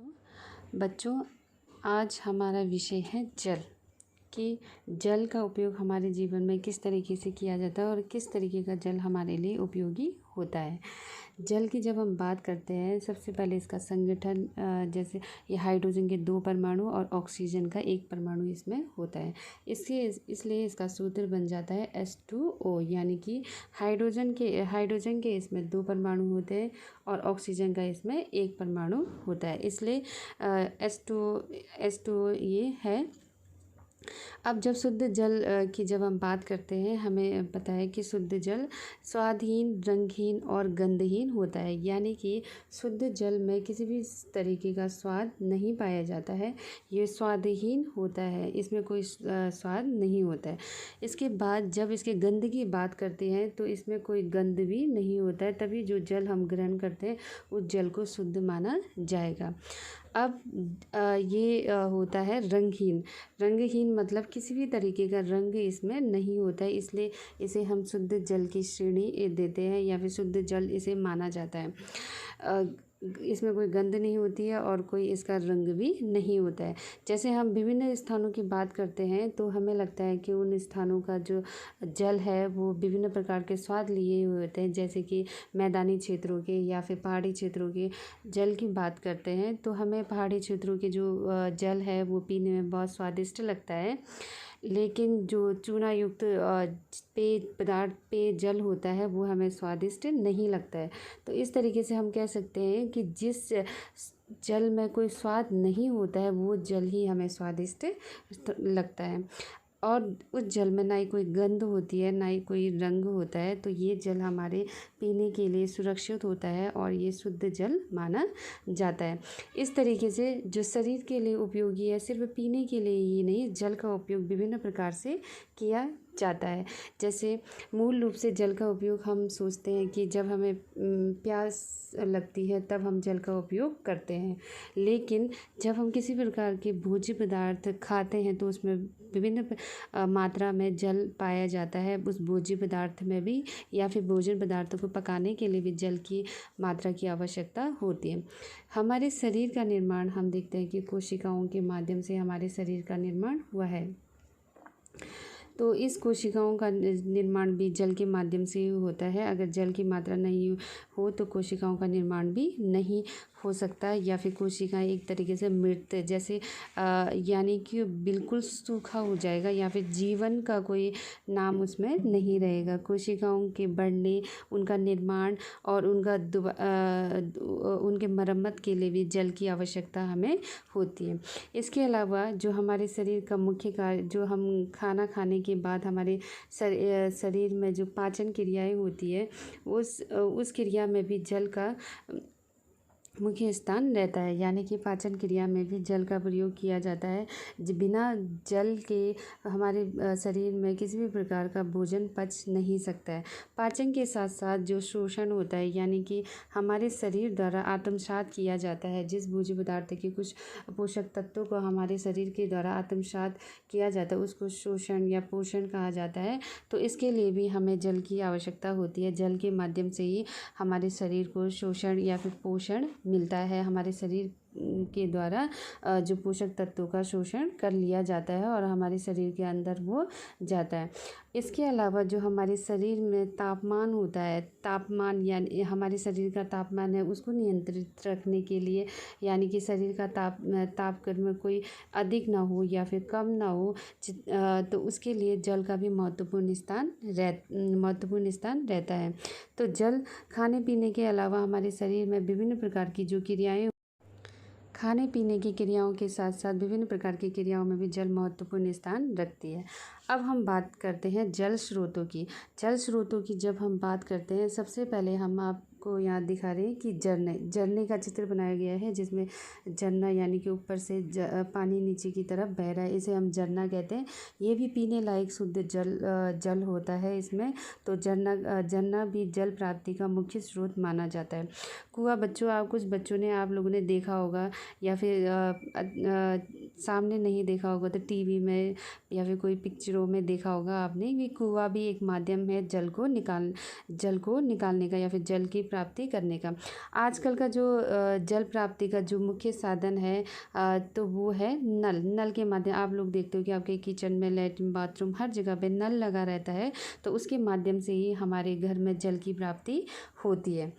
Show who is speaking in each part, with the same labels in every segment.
Speaker 1: बच्चों आज हमारा विषय है जल कि जल का उपयोग हमारे जीवन में किस तरीके से किया जाता है और किस तरीके का जल हमारे लिए उपयोगी होता है। जल की जब हम बात करते हैं सबसे पहले इसका संगठन जैसे ये हाइड्रोजन के 2 परमाणु और ऑक्सीजन का 1 परमाणु इसमें होता है। इसलिए इसका सूत्र बन जाता है H2O, यानी कि हाइड्रोजन के इसमें 2 परमाणु होते हैं और ऑक्सीजन का इसमें 1 परमाणु होता है, इसलिए H2O ये है। अब जब शुद्ध जल की जब हम बात करते हैं, हमें पता है कि शुद्ध जल स्वादहीन, रंगहीन और गंधहीन होता है, यानी कि शुद्ध जल में किसी भी तरीके का स्वाद नहीं पाया जाता है। ये स्वादहीन होता है, इसमें कोई स्वाद नहीं होता है। इसके बाद जब इसके गंध की बात करते हैं तो इसमें कोई गंध भी नहीं होता है, तभी जो जल हम ग्रहण करते हैं उस जल को शुद्ध माना जाएगा। अब ये होता है रंगहीन मतलब किसी भी तरीके का रंग इसमें नहीं होता है, इसलिए इसे हम शुद्ध जल की श्रेणी देते हैं या फिर शुद्ध जल इसे माना जाता है। इसमें कोई गंध नहीं होती है और कोई इसका रंग भी नहीं होता है। जैसे हम विभिन्न स्थानों की बात करते हैं तो हमें लगता है कि उन स्थानों का जो जल है वो विभिन्न प्रकार के स्वाद लिए हुए होते हैं। जैसे कि मैदानी क्षेत्रों के या फिर पहाड़ी क्षेत्रों के जल की बात करते हैं तो हमें पहाड़ी क्षेत्रों के जो जल है वो पीने में बहुत स्वादिष्ट लगता है, लेकिन जो चूना युक्त पेय जल होता है वो हमें स्वादिष्ट नहीं लगता है। तो इस तरीके से हम कह सकते हैं कि जिस जल में कोई स्वाद नहीं होता है वो जल ही हमें स्वादिष्ट लगता है, और उस जल में ना ही कोई गंध होती है ना ही कोई रंग होता है। तो ये जल हमारे पीने के लिए सुरक्षित होता है और ये शुद्ध जल माना जाता है। इस तरीके से जो शरीर के लिए उपयोगी है, सिर्फ पीने के लिए ही नहीं, जल का उपयोग विभिन्न प्रकार से किया जाता है। जैसे मूल रूप से जल का उपयोग हम सोचते हैं कि जब हमें प्यास लगती है तब हम जल का उपयोग करते हैं, लेकिन जब हम किसी प्रकार के भोज्य पदार्थ खाते हैं तो उसमें विभिन्न मात्रा में जल पाया जाता है। उस भोज्य पदार्थ में भी या फिर भोजन पदार्थों को पकाने के लिए भी जल की मात्रा की आवश्यकता होती है। हमारे शरीर का निर्माण हम देखते हैं कि कोशिकाओं के माध्यम से हमारे शरीर का निर्माण हुआ है, तो इस कोशिकाओं का निर्माण भी जल के माध्यम से ही होता है। अगर जल की मात्रा नहीं हो तो कोशिकाओं का निर्माण भी नहीं हो सकता है, या फिर कोशिकाएं एक तरीके से मृत जैसे यानी कि बिल्कुल सूखा हो जाएगा या फिर जीवन का कोई नाम उसमें नहीं रहेगा। कोशिकाओं के बढ़ने, उनका निर्माण और उनके मरम्मत के लिए भी जल की आवश्यकता हमें होती है। इसके अलावा जो हमारे शरीर का मुख्य कार्य, जो हम खाना खाने के बाद हमारे शरीर में जो पाचन क्रियाएं होती है उस क्रिया में भी जल का मुख्य स्थान रहता है, यानी कि पाचन क्रिया में भी जल का प्रयोग किया जाता है। बिना जल के हमारे शरीर में किसी भी प्रकार का भोजन पच नहीं सकता है। पाचन के साथ साथ जो शोषण होता है, यानी कि हमारे शरीर द्वारा आत्मसात किया जाता है, जिस भोज्य पदार्थ के कुछ पोषक तत्वों को हमारे शरीर के द्वारा आत्मसात किया जाता है उसको शोषण या पोषण कहा जाता है। तो इसके लिए भी हमें जल की आवश्यकता होती है। जल के माध्यम से ही हमारे शरीर को शोषण या फिर पोषण मिलता है। हमारे शरीर के द्वारा जो पोषक तत्वों का शोषण कर लिया जाता है और हमारे शरीर के अंदर वो जाता है। इसके अलावा जो हमारे शरीर में तापमान होता है, तापमान यानी हमारे शरीर का तापमान है उसको नियंत्रित रखने के लिए, यानी कि शरीर का तापक्रम में कोई अधिक ना हो या फिर कम ना हो, तो उसके लिए जल का भी महत्वपूर्ण स्थान रहता है। तो जल खाने पीने के अलावा हमारे शरीर में विभिन्न प्रकार की जो क्रियाएं, खाने पीने की क्रियाओं के साथ साथ विभिन्न प्रकार की क्रियाओं में भी जल महत्वपूर्ण स्थान रखती है। अब हम बात करते हैं जल स्रोतों की। जल स्रोतों की जब हम बात करते हैं, सबसे पहले हम आपको यहाँ दिखा रहे हैं कि झरने का चित्र बनाया गया है, जिसमें झरना यानी कि ऊपर से पानी नीचे की तरफ बह रहा है, इसे हम झरना कहते हैं। ये भी पीने लायक शुद्ध जल होता है इसमें। तो झरना भी जल प्राप्ति का मुख्य स्रोत माना जाता है। कुआं, कुछ बच्चों ने, आप लोगों ने देखा होगा या फिर सामने नहीं देखा होगा तो टीवी में या फिर कोई पिक्चरों में देखा होगा आपने, भी कुआं भी एक माध्यम है जल को निकालने का या फिर जल की प्राप्ति करने का। आजकल का जो जल प्राप्ति का जो मुख्य साधन है तो वो है नल। नल के माध्यम आप लोग देखते हो कि आपके किचन में, लैट्रिन, बाथरूम हर जगह पे नल लगा रहता है, तो उसके माध्यम से ही हमारे घर में जल की प्राप्ति होती है।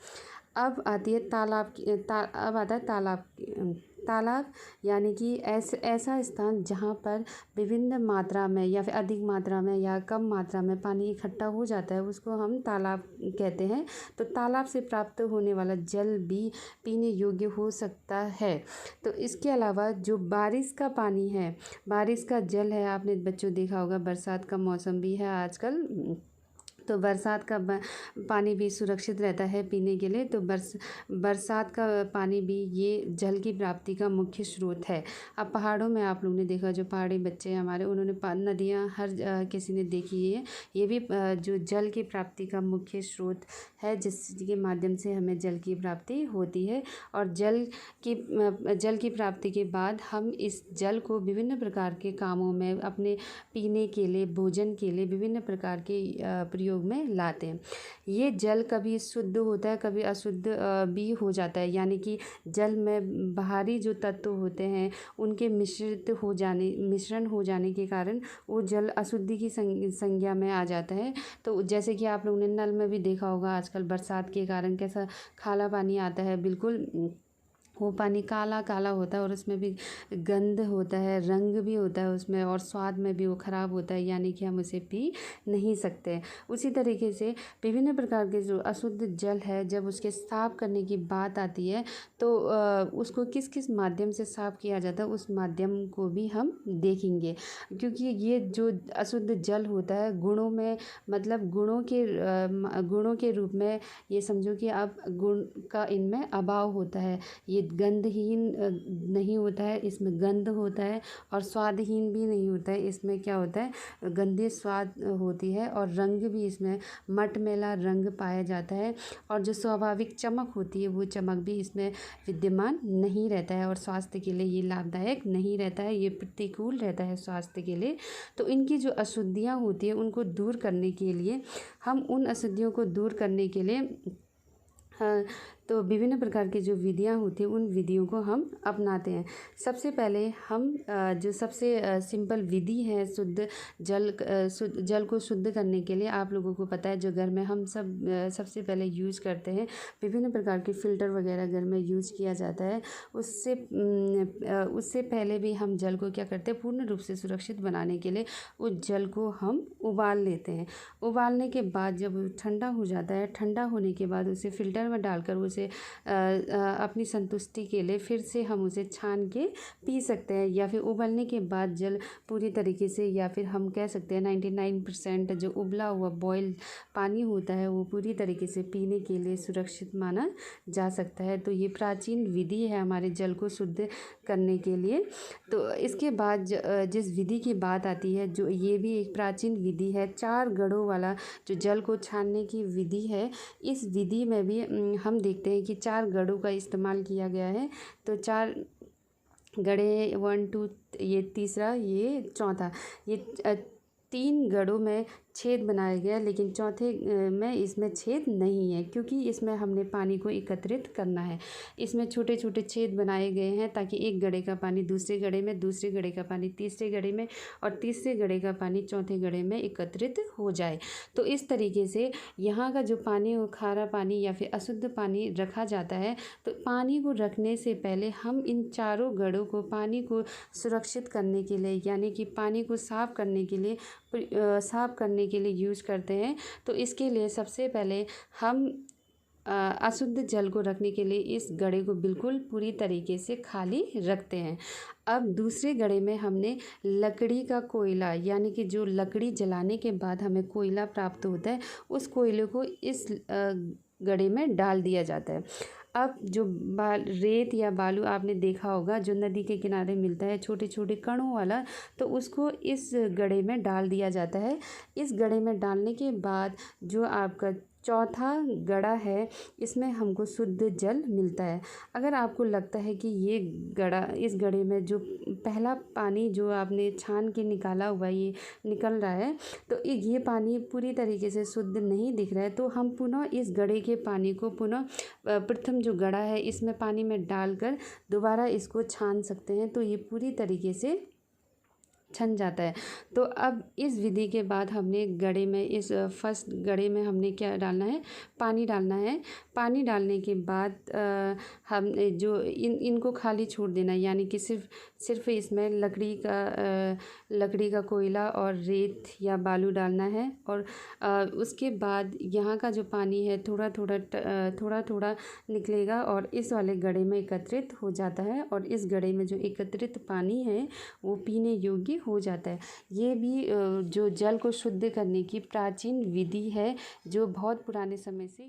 Speaker 1: अब आती है तालाब की अब आता है तालाब यानी कि ऐसा स्थान जहाँ पर विभिन्न मात्रा में या फिर अधिक मात्रा में या कम मात्रा में पानी इकट्ठा हो जाता है, उसको हम तालाब कहते हैं। तो तालाब से प्राप्त होने वाला जल भी पीने योग्य हो सकता है। तो इसके अलावा जो बारिश का पानी है, बारिश का जल है, आपने बच्चों देखा होगा, बरसात का मौसम भी है आजकल, तो बरसात का पानी भी सुरक्षित रहता है पीने के लिए। तो बरसात का पानी भी ये जल की प्राप्ति का मुख्य स्रोत है। अब पहाड़ों में आप लोगों ने देखा, जो पहाड़ी बच्चे हैं हमारे, उन्होंने नदियाँ हर किसी ने देखी है, ये भी जो जल की प्राप्ति का मुख्य स्रोत है, जिसके माध्यम से हमें जल की प्राप्ति होती है। और जल की प्राप्ति के बाद हम इस जल को विभिन्न प्रकार के कामों में, अपने पीने के लिए, भोजन के लिए विभिन्न प्रकार के प्रयोग में लाते हैं। ये जल कभी शुद्ध होता है, कभी अशुद्ध भी हो जाता है, यानी कि जल में बाहरी जो तत्व होते हैं उनके मिश्रण हो जाने के कारण वो जल अशुद्धि की संज्ञा में आ जाता है। तो जैसे कि आप लोगों ने नल में भी देखा होगा, आजकल बरसात के कारण कैसा काला पानी आता है, बिल्कुल वो पानी काला काला होता है और उसमें भी गंध होता है, रंग भी होता है उसमें, और स्वाद में भी वो ख़राब होता है, यानी कि हम उसे पी नहीं सकते। उसी तरीके से विभिन्न प्रकार के जो अशुद्ध जल है, जब उसके साफ़ करने की बात आती है तो उसको किस किस माध्यम से साफ़ किया जाता है, उस माध्यम को भी हम देखेंगे। क्योंकि ये जो अशुद्ध जल होता है, गुणों में, मतलब गुणों के रूप में ये समझो कि अब गुण का इनमें अभाव होता है। ये गंधहीन नहीं होता है, इसमें गंध होता है, और स्वादहीन भी नहीं होता है, इसमें क्या होता है, गंधे स्वाद होती है, और रंग भी इसमें मटमैला रंग पाया जाता है, और जो स्वाभाविक चमक होती है वो चमक भी इसमें विद्यमान नहीं रहता है, और स्वास्थ्य के लिए ये लाभदायक नहीं रहता है, ये प्रतिकूल रहता है स्वास्थ्य के लिए। तो इनकी जो अशुद्धियाँ होती है उनको दूर करने के लिए, हम उन अशुद्धियों को दूर करने के लिए तो विभिन्न प्रकार की जो विधियाँ होती हैं उन विधियों को हम अपनाते हैं। सबसे पहले हम जो सबसे सिंपल विधि है जल को शुद्ध करने के लिए, आप लोगों को पता है, जो घर में हम सबसे पहले यूज़ करते हैं, विभिन्न प्रकार के फ़िल्टर वगैरह घर में यूज़ किया जाता है। उससे पहले भी हम जल को क्या करते हैं, पूर्ण रूप से सुरक्षित बनाने के लिए उस जल को हम उबाल लेते हैं। उबालने के बाद जब ठंडा हो जाता है, ठंडा होने के बाद उसे फ़िल्टर में डालकर उसे अपनी संतुष्टि के लिए फिर से हम उसे छान के पी सकते हैं, या फिर उबलने के बाद जल पूरी तरीके से, या फिर हम कह सकते हैं 99% जो उबला हुआ बॉयल पानी होता है वो पूरी तरीके से पीने के लिए सुरक्षित माना जा सकता है। तो ये प्राचीन विधि है हमारे जल को शुद्ध करने के लिए। तो इसके बाद जिस विधि की बात आती है, जो ये भी एक प्राचीन विधि है, 4 गड़ों वाला जो जल को छानने की विधि है, इस विधि में भी हम देखते हैं कि 4 गड़ों का इस्तेमाल किया गया है। तो 4 गड़े, 1 2, ये तीसरा, ये चौथा, ये 3 गड़ों में छेद बनाया गया, लेकिन चौथे में इसमें छेद नहीं है, क्योंकि इसमें हमने पानी को एकत्रित करना है। इसमें छोटे छोटे छेद बनाए गए हैं ताकि एक गड़े का पानी दूसरे गड़े में, दूसरे गड़े का पानी तीसरे गड़े में, और तीसरे गड़े का पानी चौथे गड़े में एकत्रित हो जाए। तो इस तरीके से यहाँ का जो पानी हो, खारा पानी या फिर अशुद्ध पानी रखा जाता है। तो पानी को रखने से पहले हम इन 4 गड़ों को, पानी को सुरक्षित करने के लिए, यानी कि पानी को साफ़ करने के लिए यूज़ करते हैं। तो इसके लिए सबसे पहले हम अशुद्ध जल को रखने के लिए इस गड़े को बिल्कुल पूरी तरीके से खाली रखते हैं। अब दूसरे गड़े में हमने लकड़ी का कोयला, यानी कि जो लकड़ी जलाने के बाद हमें कोयला प्राप्त होता है, उस कोयले को इस गड़े में डाल दिया जाता है। अब जो रेत या बालू आपने देखा होगा, जो नदी के किनारे मिलता है छोटे छोटे कणों वाला, तो उसको इस गड़े में डाल दिया जाता है। इस गड़े में डालने के बाद जो आपका चौथा गड़ा है, इसमें हमको शुद्ध जल मिलता है। अगर आपको लगता है कि ये गड़ा, इस गड़े में जो पहला पानी जो आपने छान के निकाला हुआ ये निकल रहा है, तो ये पानी पूरी तरीके से शुद्ध नहीं दिख रहा है, तो हम पुनः इस गड़े के पानी को पुनः प्रथम जो गड़ा है इसमें पानी में डालकर दोबारा इसको छान सकते हैं, तो ये पूरी तरीके से छन जाता है। तो अब इस विधि के बाद हमने गड़े में, इस फर्स्ट गड़े में हमने क्या डालना है, पानी डालना है। पानी डालने के बाद हम जो इनको खाली छोड़ देना है, यानी कि सिर्फ इसमें लकड़ी का कोयला और रेत या बालू डालना है। और उसके बाद यहाँ का जो पानी है थोड़ा थोड़ा निकलेगा और इस वाले गड़े में एकत्रित हो जाता है, और इस गड़े में जो एकत्रित पानी है वो पीने योग्य हो जाता है। ये भी जो जल को शुद्ध करने की प्राचीन विधि है, जो बहुत पुराने समय से